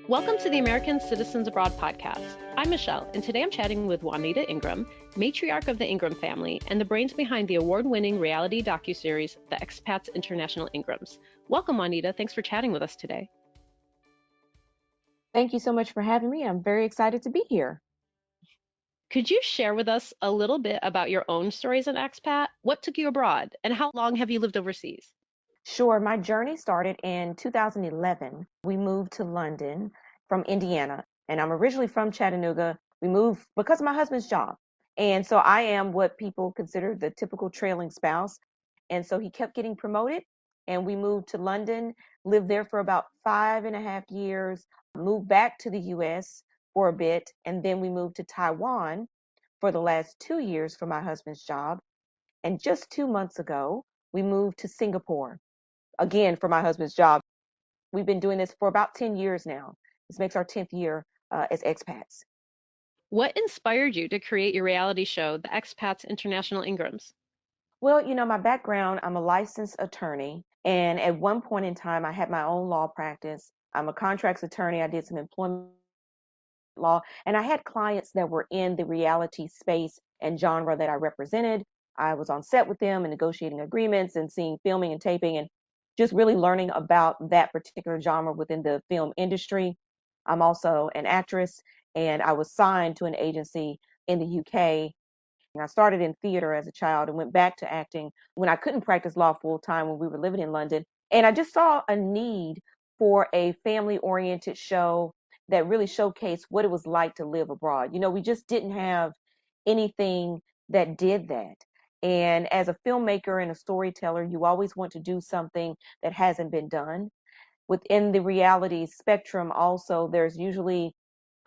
Welcome to the American Citizens Abroad podcast. I'm Michelle, and today I'm chatting with Juanita Ingram, matriarch of the Ingram family and the brains behind the award-winning reality docuseries, The Expats International Ingrams. Welcome, Juanita. Thanks for chatting with us today. Thank you so much for having me. I'm very excited to be here. Could you share with us a little bit about your own stories as an expat? What took you abroad, and how long have you lived overseas? Sure, my journey started in 2011. We moved to London from Indiana, and I'm originally from Chattanooga. We moved because of my husband's job. And so I am what people consider the typical trailing spouse. And so he kept getting promoted, and we moved to London, lived there for about 5.5 years, moved back to the US for a bit, and then we moved to Taiwan for the last 2 years for my husband's job. And just 2 months ago, we moved to Singapore again for my husband's job. We've been doing this for about 10 years now. This makes our 10th year as expats. What inspired you to create your reality show, The Expats International Ingrams? Well, my background, I'm a licensed attorney. And at one point in time, I had my own law practice. I'm a contracts attorney. I did some employment law, and I had clients that were in the reality space and genre that I represented. I was on set with them and negotiating agreements and seeing filming and taping and just really learning about that particular genre within the film industry. I'm also an actress, and I was signed to an agency in the UK. And I started in theater as a child and went back to acting when I couldn't practice law full time when we were living in London. And I just saw a need for a family oriented show that really showcased what it was like to live abroad. We just didn't have anything that did that. And as a filmmaker and a storyteller, you always want to do something that hasn't been done. Within the reality spectrum, also, there's usually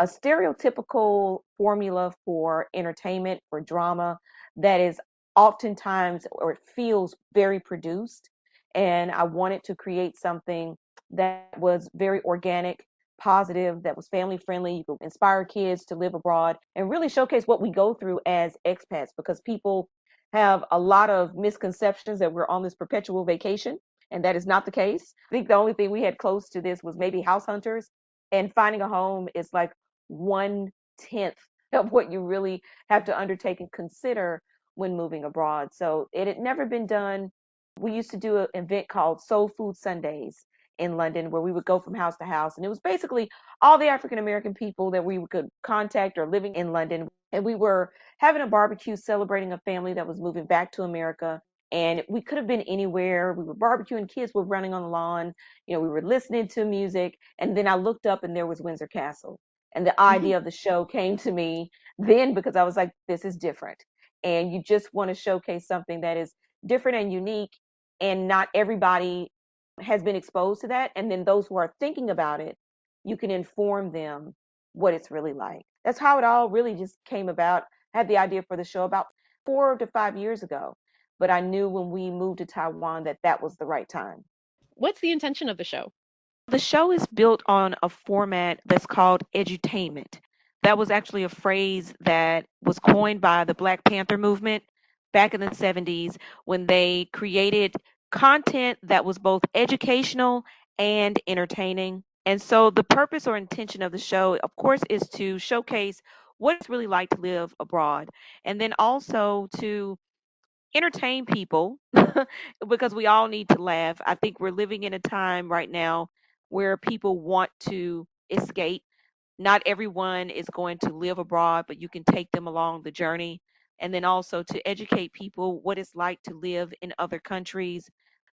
a stereotypical formula for entertainment, for drama, that is oftentimes, or it feels very produced. And I wanted to create something that was very organic, positive, that was family friendly. You could inspire kids to live abroad and really showcase what we go through as expats, because people have a lot of misconceptions that we're on this perpetual vacation, and that is not the case. I think the only thing we had close to this was maybe House Hunters, and finding a home is like 1/10 of what you really have to undertake and consider when moving abroad. So it had never been done. We used to do an event called Soul Food Sundays in London, where we would go from house to house. And it was basically all the African American people that we could contact or living in London. And we were having a barbecue celebrating a family that was moving back to America. And we could have been anywhere. We were barbecuing, kids were running on the lawn. We were listening to music. And then I looked up and there was Windsor Castle. And the idea of the show came to me then, because I was like, this is different. And you just want to showcase something that is different and unique. And not everybody has been exposed to that. And then those who are thinking about it, you can inform them what it's really like. That's how it all really just came about. I had the idea for the show about 4 to 5 years ago, but I knew when we moved to Taiwan that that was the right time. What's the intention of the show? The show is built on a format that's called edutainment. That was actually a phrase that was coined by the Black Panther movement back in the 70s, when they created content that was both educational and entertaining. And so the purpose or intention of the show, of course, is to showcase what it's really like to live abroad, and then also to entertain people because we all need to laugh. I think we're living in a time right now where people want to escape. Not everyone is going to live abroad, but you can take them along the journey. And then also to educate people what it's like to live in other countries,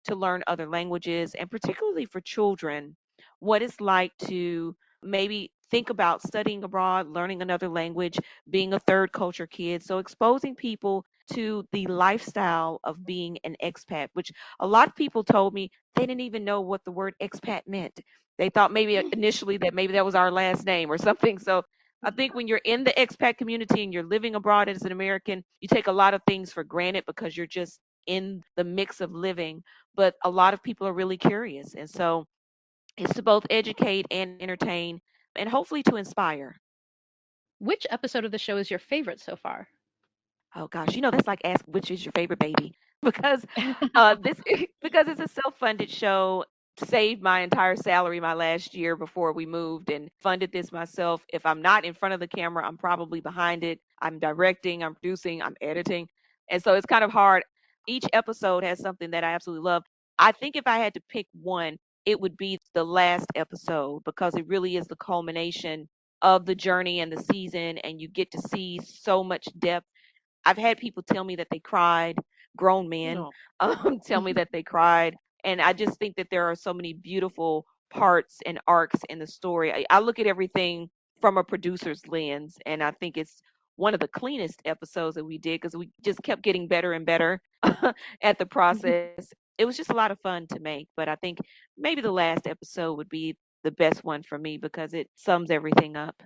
to learn other languages, and particularly for children, what it's like to maybe think about studying abroad, learning another language, being a third culture kid. So exposing people to the lifestyle of being an expat, which a lot of people told me they didn't even know what the word expat meant. They thought maybe initially that maybe that was our last name or something. So I think when you're in the expat community and you're living abroad as an American, you take a lot of things for granted because you're just in the mix of living. But a lot of people are really curious. And so it's to both educate and entertain and hopefully to inspire. Which episode of the show is your favorite so far? Oh gosh, that's like ask which is your favorite baby because this because it's a self-funded show. saved my entire salary my last year before we moved and funded this myself. If I'm not in front of the camera, I'm probably behind it. I'm directing, I'm producing, I'm editing. And so it's kind of hard. Each episode has something that I absolutely love. I think if I had to pick one, it would be the last episode because it really is the culmination of the journey and the season, and you get to see so much depth. I've had people tell me that they cried, grown men, No. tell me that they cried. And I just think that there are so many beautiful parts and arcs in the story. I look at everything from a producer's lens, and I think it's one of the cleanest episodes that we did because we just kept getting better and better at the process. It was just a lot of fun to make, but I think maybe the last episode would be the best one for me because it sums everything up.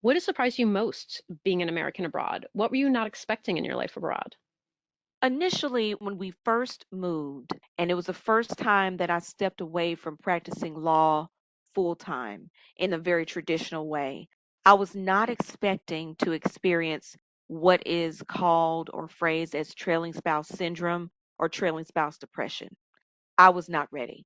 What has surprised you most being an American abroad? What were you not expecting in your life abroad? Initially, when we first moved, and it was the first time that I stepped away from practicing law full time in a very traditional way, I was not expecting to experience what is called or phrased as trailing spouse syndrome or trailing spouse depression. I was not ready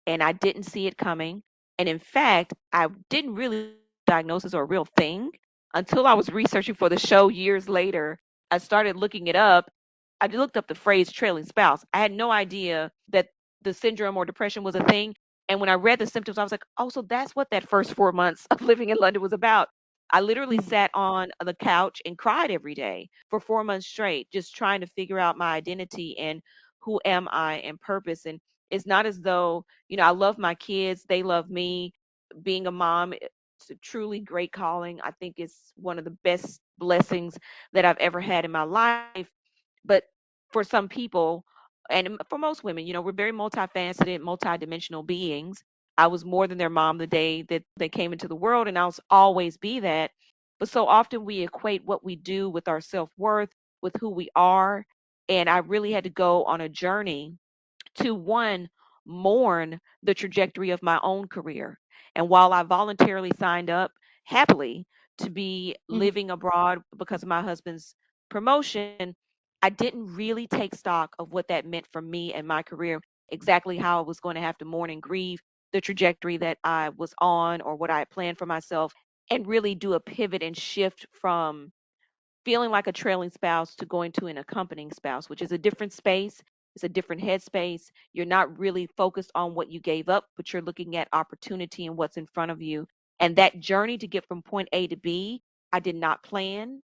and I didn't see it coming. And in fact, I didn't really diagnosis or a real thing until I was researching for the show years later. I started looking it up. I looked up the phrase trailing spouse. I had no idea that the syndrome or depression was a thing. And when I read the symptoms, I was like, oh, so that's what that first 4 months of living in London was about. I literally sat on the couch and cried every day for 4 months straight, just trying to figure out my identity and who am I and purpose. And it's not as though, I love my kids, they love me. Being a mom, it's a truly great calling. I think it's one of the best blessings that I've ever had in my life. But for some people, and for most women, we're very multifaceted, multidimensional beings. I was more than their mom the day that they came into the world, and I'll always be that. But so often we equate what we do with our self worth, with who we are. And I really had to go on a journey to one, mourn the trajectory of my own career. And while I voluntarily signed up happily to be Mhm. living abroad because of my husband's promotion, I didn't really take stock of what that meant for me and my career, exactly how I was going to have to mourn and grieve the trajectory that I was on or what I had planned for myself, and really do a pivot and shift from feeling like a trailing spouse to going to an accompanying spouse, which is a different space. It's a different headspace. You're not really focused on what you gave up, but you're looking at opportunity and what's in front of you. And that journey to get from point A to B, I did not plan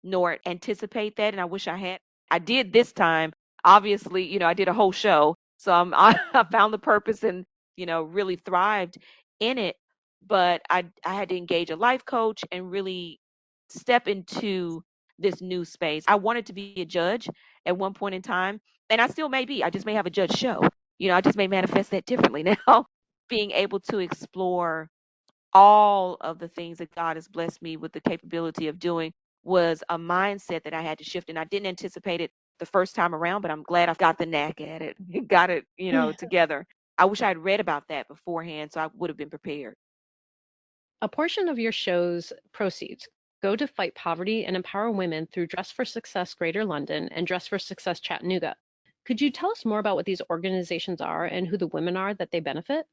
nor anticipate that. And I wish I had. I did this time. Obviously, I did a whole show. So I found the purpose and, really thrived in it. But I had to engage a life coach and really step into this new space. I wanted to be a judge at one point in time, and I still may be. I just may have a judge show. I just may manifest that differently now. Being able to explore all of the things that God has blessed me with the capability of doing was a mindset that I had to shift, and I didn't anticipate it the first time around, but I'm glad I've got the knack at it, got it, together. I wish I had read about that beforehand, so I would have been prepared. A portion of your show's proceeds go to fight poverty and empower women through Dress for Success Greater London and Dress for Success Chattanooga. Could you tell us more about what these organizations are and who the women are that they benefit?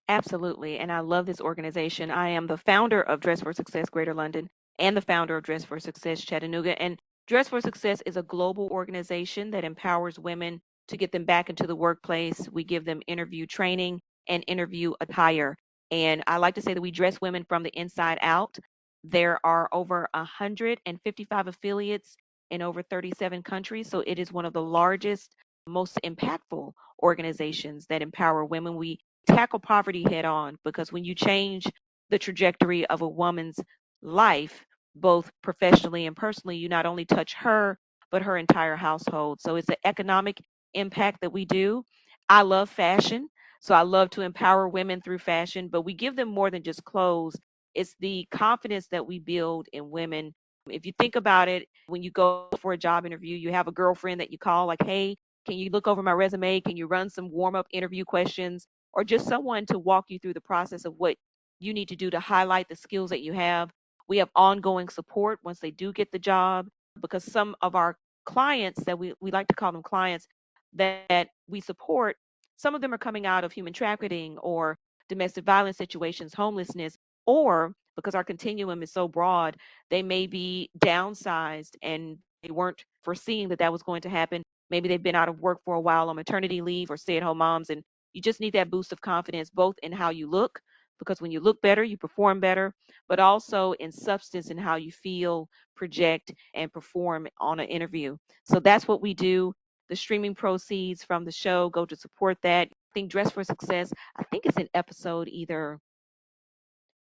Absolutely. And I love this organization. I am the founder of Dress for Success Greater London and the founder of Dress for Success Chattanooga. And Dress for Success is a global organization that empowers women to get them back into the workplace. We give them interview training and interview attire. And I like to say that we dress women from the inside out. There are over 155 affiliates in over 37 countries. So it is one of the largest, most impactful organizations that empower women. We tackle poverty head on because when you change the trajectory of a woman's life, both professionally and personally, you not only touch her, but her entire household. So it's an economic impact that we do. I love fashion. So I love to empower women through fashion, but we give them more than just clothes. It's the confidence that we build in women. If you think about it, when you go for a job interview, you have a girlfriend that you call, like, hey, can you look over my resume? Can you run some warm up interview questions? Or just someone to walk you through the process of what you need to do to highlight the skills that you have. We have ongoing support once they do get the job because some of our clients that we like to call them clients that we support, some of them are coming out of human trafficking or domestic violence situations, homelessness, or because our continuum is so broad, they may be downsized and they weren't foreseeing that that was going to happen. Maybe they've been out of work for a while on maternity leave or stay at home moms, and you just need that boost of confidence both in how you look, because when you look better, you perform better, but also in substance and how you feel, project, and perform on an interview. So that's what we do. The streaming proceeds from the show go to support that. I think Dress for Success, I think it's in episode either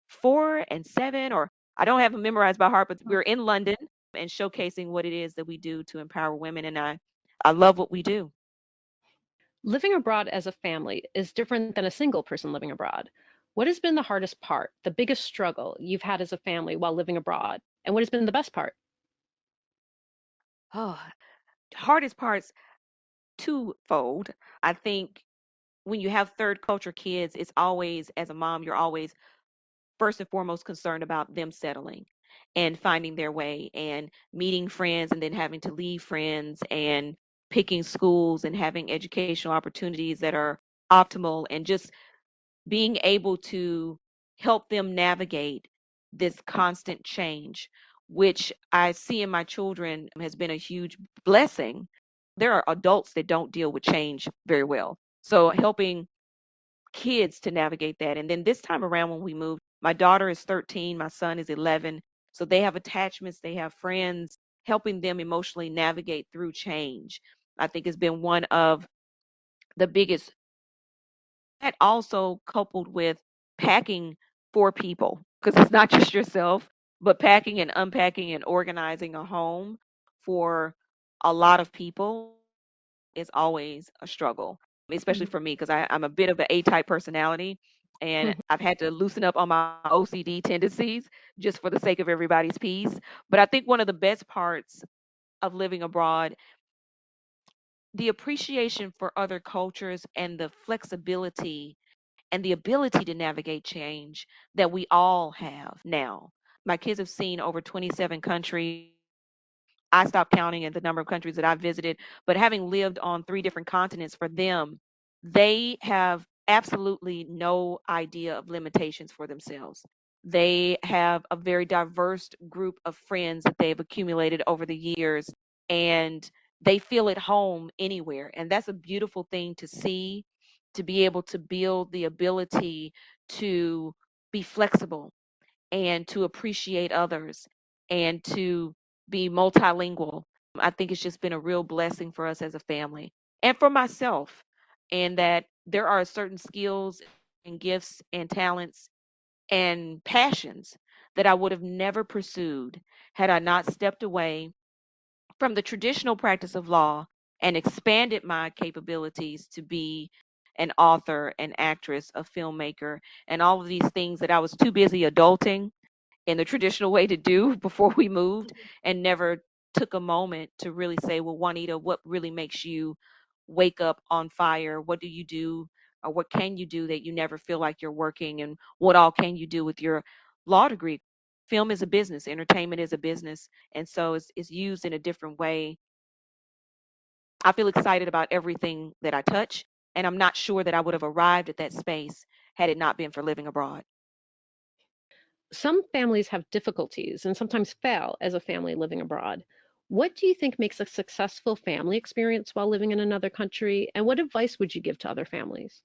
4 and 7, or I don't have them memorized by heart, but we're in London and showcasing what it is that we do to empower women. And I love what we do. Living abroad as a family is different than a single person living abroad. What has been the hardest part, the biggest struggle you've had as a family while living abroad? And what has been the best part? Oh, hardest parts twofold. I think when you have third culture kids, it's always, as a mom, you're always first and foremost concerned about them settling and finding their way and meeting friends and then having to leave friends and picking schools and having educational opportunities that are optimal and just being able to help them navigate this constant change, which I see in my children has been a huge blessing. There are adults that don't deal with change very well. So helping kids to navigate that. And then this time around when we moved, my daughter is 13, my son is 11. So they have attachments, they have friends, helping them emotionally navigate through change. I think has been one of the biggest. That also coupled with packing for people, because it's not just yourself, but packing and unpacking and organizing a home for a lot of people is always a struggle, especially Mhm. for me because I'm a bit of an A-type personality, and I've had to loosen up on my OCD tendencies just for the sake of everybody's peace. But I think one of the best parts of living abroad, the appreciation for other cultures and the flexibility and the ability to navigate change that we all have now. My kids have seen over 27 countries. I stopped counting at the number of countries that I've visited, but having lived on 3 different continents for them, they have absolutely no idea of limitations for themselves. They have a very diverse group of friends that they've accumulated over the years, and they feel at home anywhere. And that's a beautiful thing to see, to be able to build the ability to be flexible and to appreciate others and to be multilingual. I think it's just been a real blessing for us as a family and for myself, and that there are certain skills and gifts and talents and passions that I would have never pursued had I not stepped away from the traditional practice of law and expanded my capabilities to be an author, an actress, a filmmaker, and all of these things that I was too busy adulting in the traditional way to do before we moved, and never took a moment to really say, well, Juanita, what really makes you wake up on fire? What do you do, or what can you do that you never feel like you're working? And what all can you do with your law degree? Film is a business, entertainment is a business. And so it's used in a different way. I feel excited about everything that I touch. And I'm not sure that I would have arrived at that space had it not been for living abroad. Some families have difficulties and sometimes fail as a family living abroad. What do you think makes a successful family experience while living in another country? And what advice would you give to other families?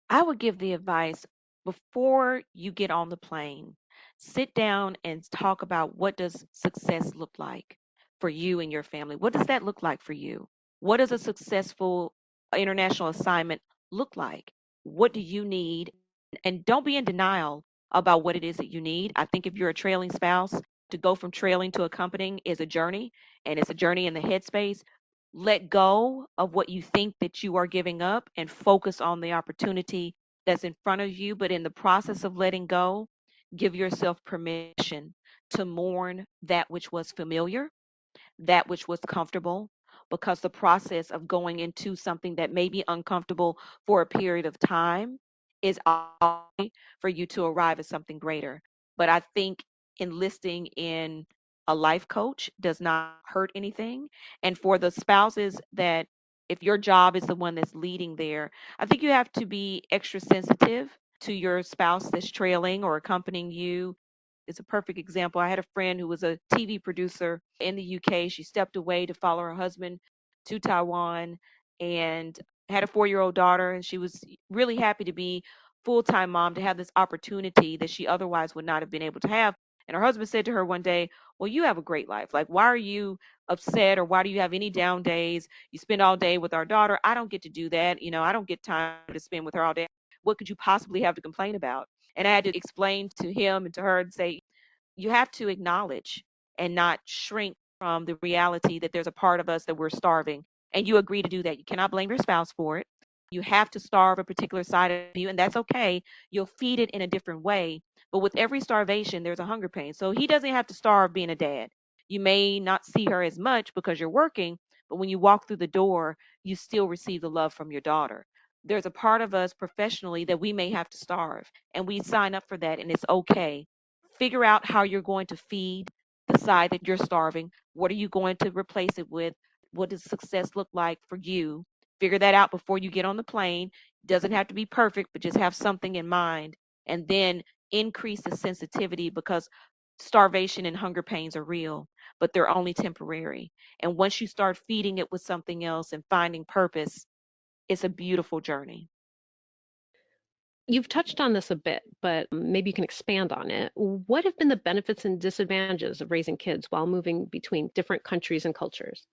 I would give the advice before you get on the plane, sit down and talk about what does success look like for you and your family. What does that look like for you? What does a successful international assignment look like? What do you need? And don't be in denial about what it is that you need. I think if you're a trailing spouse, to go from trailing to accompanying is a journey, and it's a journey in the headspace. Let go of what you think that you are giving up and focus on the opportunity that's in front of you. But in the process of letting go, give yourself permission to mourn that which was familiar, that which was comfortable, because the process of going into something that may be uncomfortable for a period of time is for you to arrive at something greater. But I think enlisting in a life coach does not hurt anything. And for the spouses that if your job is the one that's leading there, I think you have to be extra sensitive to your spouse that's trailing or accompanying you. It's a perfect example. I had a friend who was a TV producer in the UK. She stepped away to follow her husband to Taiwan and had a 4-year-old daughter, and she was really happy to be full-time mom, to have this opportunity that she otherwise would not have been able to have. And her husband said to her one day, "Well, you have a great life. Like, why are you upset, or why do you have any down days? You spend all day with our daughter. I don't get to do that. I don't get time to spend with her all day. What could you possibly have to complain about?" And I had to explain to him and to her and say, you have to acknowledge and not shrink from the reality that there's a part of us that we're starving. And you agree to do that. You cannot blame your spouse for it. You have to starve a particular side of you, and that's okay. You'll feed it in a different way. But with every starvation, there's a hunger pain. So he doesn't have to starve being a dad. You may not see her as much because you're working, but when you walk through the door, you still receive the love from your daughter. There's a part of us professionally that we may have to starve, and we sign up for that, and it's okay. Figure out how you're going to feed the side that you're starving. What are you going to replace it with? What does success look like for you? Figure that out before you get on the plane. Doesn't have to be perfect, but just have something in mind. And then increase the sensitivity, because starvation and hunger pains are real, but they're only temporary. And once you start feeding it with something else and finding purpose, it's a beautiful journey. You've touched on this a bit, but maybe you can expand on it. What have been the benefits and disadvantages of raising kids while moving between different countries and cultures?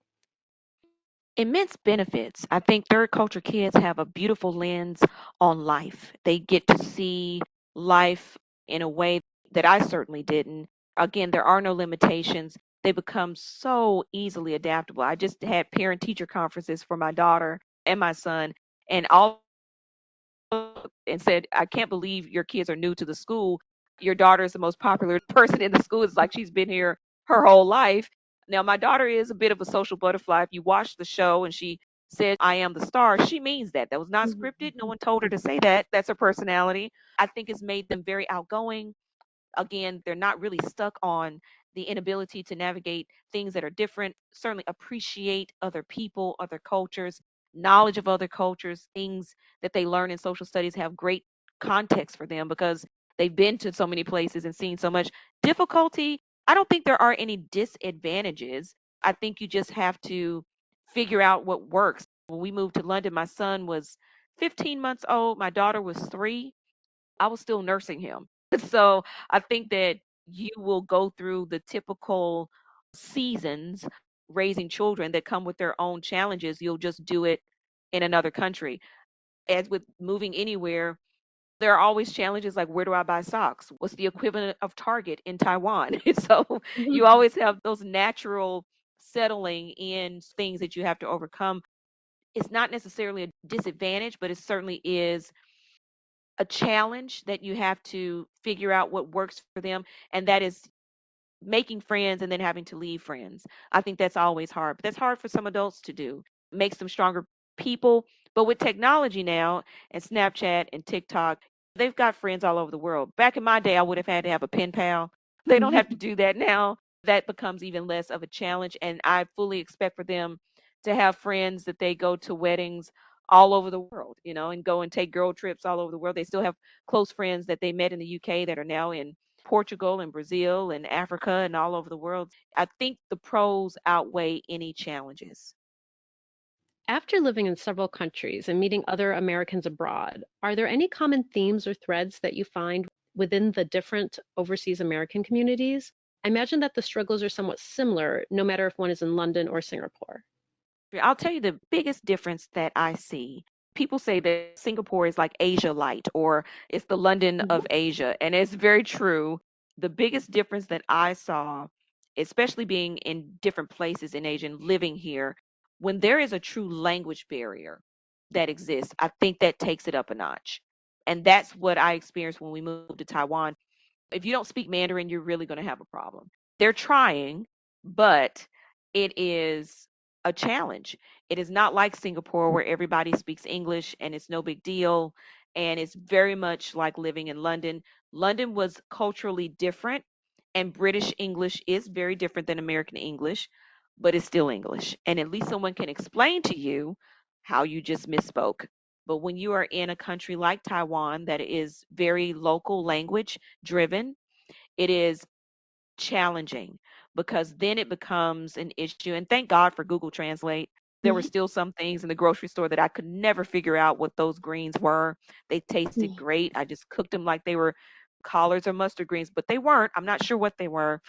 Immense benefits. I think third culture kids have a beautiful lens on life. They get to see life in a way that I certainly didn't. Again, there are no limitations. They become so easily adaptable. I just had parent teacher conferences for my daughter and my son, and all and said, "I can't believe your kids are new to the school. Your daughter is the most popular person in the school. It's like she's been here her whole life." Now, my daughter is a bit of a social butterfly. If you watch the show and she said, "I am the star," she means that. That was not scripted. No one told her to say that. That's her personality. I think it's made them very outgoing. Again, they're not really stuck on the inability to navigate things that are different, certainly appreciate other people, other cultures, knowledge of other cultures, things that they learn in social studies have great context for them because they've been to so many places and seen so much difficulty. I don't think there are any disadvantages. I think you just have to figure out what works. When we moved to London, my son was 15 months old, my daughter was 3. I was still nursing him. So I think that you will go through the typical seasons raising children that come with their own challenges. You'll just do it in another country. As with moving anywhere, there are always challenges like, where do I buy socks? What's the equivalent of Target in Taiwan? So you Mhm. always have those natural settling in things that you have to overcome. It's not necessarily a disadvantage, but it certainly is a challenge that you have to figure out what works for them, and that is making friends and then having to leave friends. I think that's always hard, but that's hard for some adults to do. Makes them stronger people. But with technology now and Snapchat and TikTok, they've got friends all over the world. Back in my day, I would have had to have a pen pal. They don't have to do that now. That becomes even less of a challenge. And I fully expect for them to have friends that they go to weddings all over the world, and go and take girl trips all over the world. They still have close friends that they met in the UK that are now in Portugal and Brazil and Africa and all over the world. I think the pros outweigh any challenges. After living in several countries and meeting other Americans abroad, are there any common themes or threads that you find within the different overseas American communities? I imagine that the struggles are somewhat similar, no matter if one is in London or Singapore. I'll tell you the biggest difference that I see. People say that Singapore is like Asia light, or it's the London Mhm. of Asia, and it's very true. The biggest difference that I saw, especially being in different places in Asia and living here, when there is a true language barrier that exists, I think that takes it up a notch. And that's what I experienced when we moved to Taiwan. If you don't speak Mandarin, you're really going to have a problem. They're trying, but it is a challenge. It is not like Singapore where everybody speaks English and it's no big deal. And it's very much like living in London. London was culturally different, and British English is very different than American English, but it's still English. And at least someone can explain to you how you just misspoke. But when you are in a country like Taiwan that is very local language driven, it is challenging because then it becomes an issue. And thank God for Google Translate. There were still some things in the grocery store that I could never figure out what those greens were. They tasted great. I just cooked them like they were collards or mustard greens, but they weren't. I'm not sure what they were.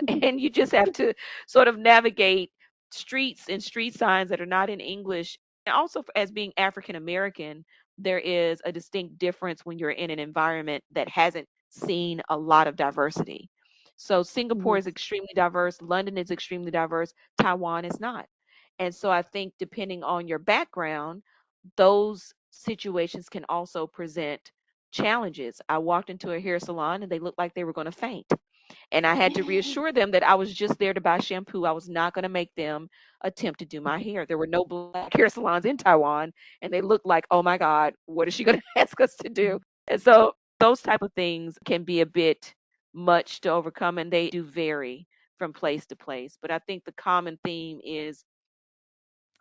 And you just have to sort of navigate streets and street signs that are not in English. And also, as being African American, there is a distinct difference when you're in an environment that hasn't seen a lot of diversity. So Singapore is extremely diverse, London is extremely diverse, Taiwan is not. And so I think depending on your background, those situations can also present challenges. I walked into a hair salon and they looked like they were going to faint. And I had to reassure them that I was just there to buy shampoo. I was not going to make them attempt to do my hair. There were no black hair salons in Taiwan, and they looked like, oh my God, what is she going to ask us to do? And so those type of things can be a bit much to overcome, and they do vary from place to place. But I think the common theme is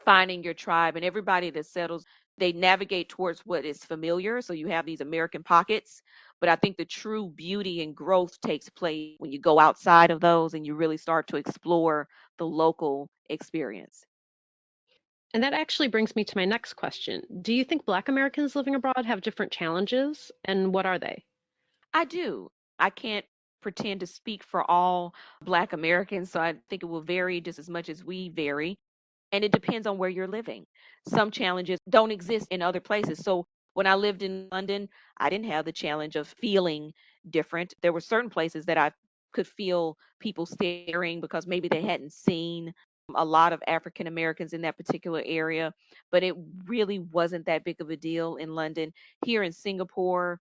finding your tribe, and everybody that settles, they navigate towards what is familiar. So you have these American pockets, but I think the true beauty and growth takes place when you go outside of those and you really start to explore the local experience. And that actually brings me to my next question. Do you think Black Americans living abroad have different challenges, and what are they? I do. I can't pretend to speak for all Black Americans, so I think it will vary just as much as we vary. And it depends on where you're living. Some challenges don't exist in other places. So when I lived in London, I didn't have the challenge of feeling different. There were certain places that I could feel people staring because maybe they hadn't seen a lot of African Americans in that particular area, but it really wasn't that big of a deal in London. Here in Singapore,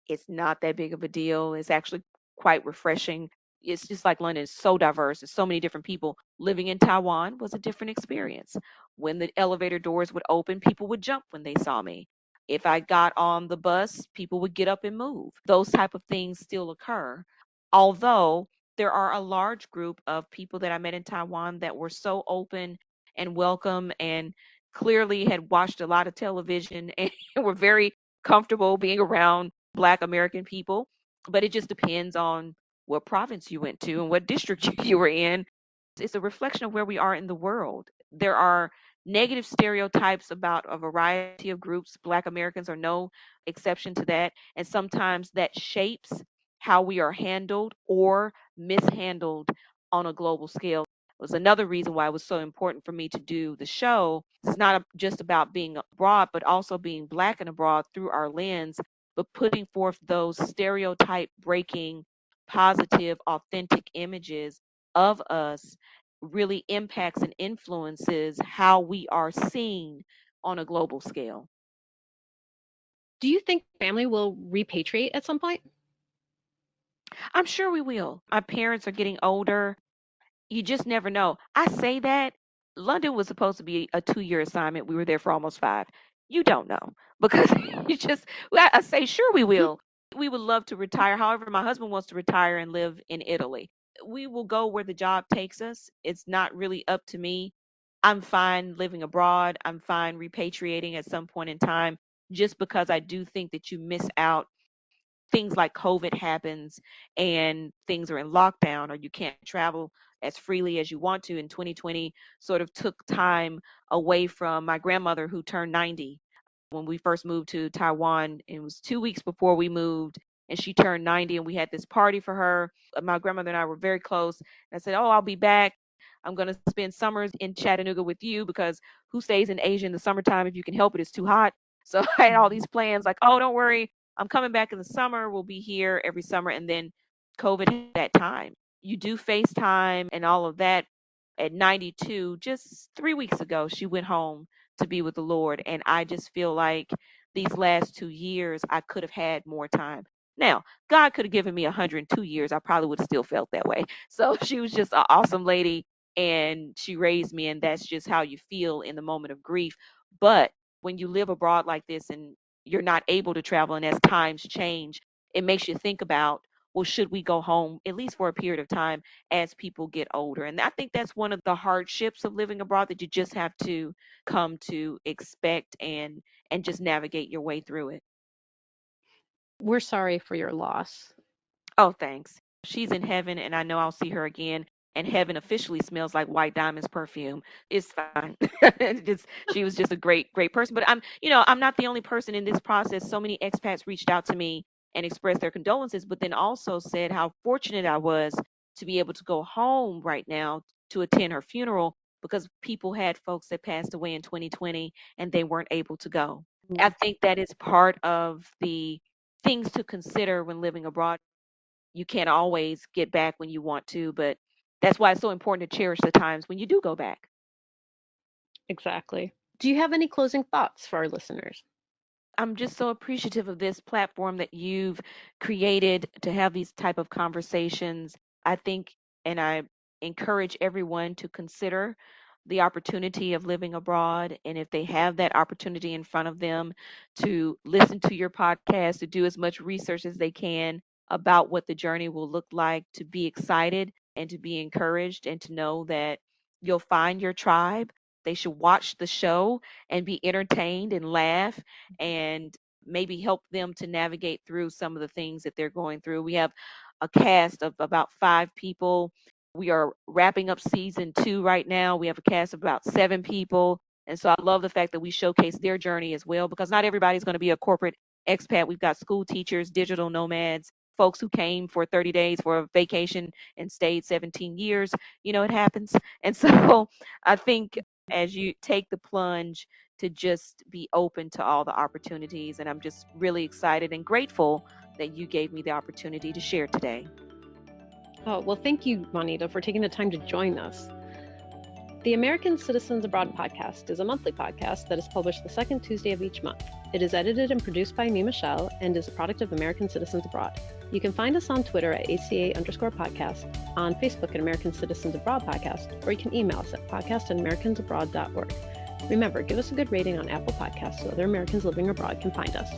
it's not that big of a deal. It's actually quite refreshing. It's just like London is so diverse. There's so many different people. Living in Taiwan was a different experience. When the elevator doors would open, people would jump when they saw me. If I got on the bus, people would get up and move. Those type of things still occur. Although there are a large group of people that I met in Taiwan that were so open and welcome and clearly had watched a lot of television and were very comfortable being around Black American people, but it just depends on what province you went to and what district you were in. It's a reflection of where we are in the world. There are negative stereotypes about a variety of groups. Black Americans are no exception to that. And sometimes that shapes how we are handled or mishandled on a global scale. It was another reason why it was so important for me to do the show. It's not just about being abroad, but also being Black and abroad through our lens, but putting forth those stereotype breaking, positive, authentic images of us really impacts and influences how we are seen on a global scale. Do you think family will repatriate at some point? I'm sure we will. Our parents are getting older. You just never know. I say that London was supposed to be a 2-year assignment. We were there for almost 5. You don't know because you just, I say, sure, we will. We would love to retire. However, my husband wants to retire and live in Italy. We will go where the job takes us. It's not really up to me. I'm fine living abroad. I'm fine repatriating at some point in time, just because I do think that you miss out. Things like COVID happens and things are in lockdown or you can't travel as freely as you want to in 2020 sort of took time away from my grandmother who turned 90 when we first moved to Taiwan. It was 2 weeks before we moved and she turned 90 and we had this party for her. My grandmother and I were very close. And I said, oh, I'll be back. I'm going to spend summers in Chattanooga with you because who stays in Asia in the summertime if you can help it? It's too hot. So I had all these plans like, oh, don't worry. I'm coming back in the summer. We'll be here every summer. And then COVID hit that time. You do FaceTime and all of that. At 92, just 3 weeks ago, she went home to be with the Lord. And I just feel like these last 2 years, I could have had more time. Now, God could have given me 102 years. I probably would have still felt that way. So she was just an awesome lady and she raised me. And that's just how you feel in the moment of grief. But when you live abroad like this and you're not able to travel and as times change, it makes you think about well, should we go home at least for a period of time as people get older? And I think that's one of the hardships of living abroad that you just have to come to expect and just navigate your way through it. We're sorry for your loss. Oh, thanks. She's in heaven, and I know I'll see her again. And heaven officially smells like White Diamond's perfume. It's fine. She was just a great person. But I'm not the only person in this process. So many expats reached out to me and expressed their condolences, but then also said how fortunate I was to be able to go home right now to attend her funeral because people had folks that passed away in 2020 and they weren't able to go. I think that is part of the things to consider when living abroad. You can't always get back when you want to, but that's why it's so important to cherish the times when you do go back. Exactly. Do you have any closing thoughts for our listeners? I'm just so appreciative of this platform that you've created to have these type of conversations. I think, and I encourage everyone to consider the opportunity of living abroad. And if they have that opportunity in front of them, to listen to your podcast, to do as much research as they can about what the journey will look like, to be excited and to be encouraged and to know that you'll find your tribe. They should watch the show and be entertained and laugh and maybe help them to navigate through some of the things that they're going through. We have a cast of about 5 people. We are wrapping up season 2 right now. We have a cast of about 7 people. And so I love the fact that we showcase their journey as well, because not everybody's going to be a corporate expat. We've got school teachers, digital nomads, folks who came for 30 days for a vacation and stayed 17 years. It happens. And so I think as you take the plunge, to just be open to all the opportunities. And I'm just really excited and grateful that you gave me the opportunity to share today. Oh, well, thank you, Juanita, for taking the time to join us. The American Citizens Abroad podcast is a monthly podcast that is published the second Tuesday of each month. It is edited and produced by me, Michelle, and is a product of American Citizens Abroad. You can find us on Twitter at ACA_podcast, on Facebook at American Citizens Abroad Podcast, or you can email us at podcast@americansabroad.org. Remember, give us a good rating on Apple Podcasts so other Americans living abroad can find us.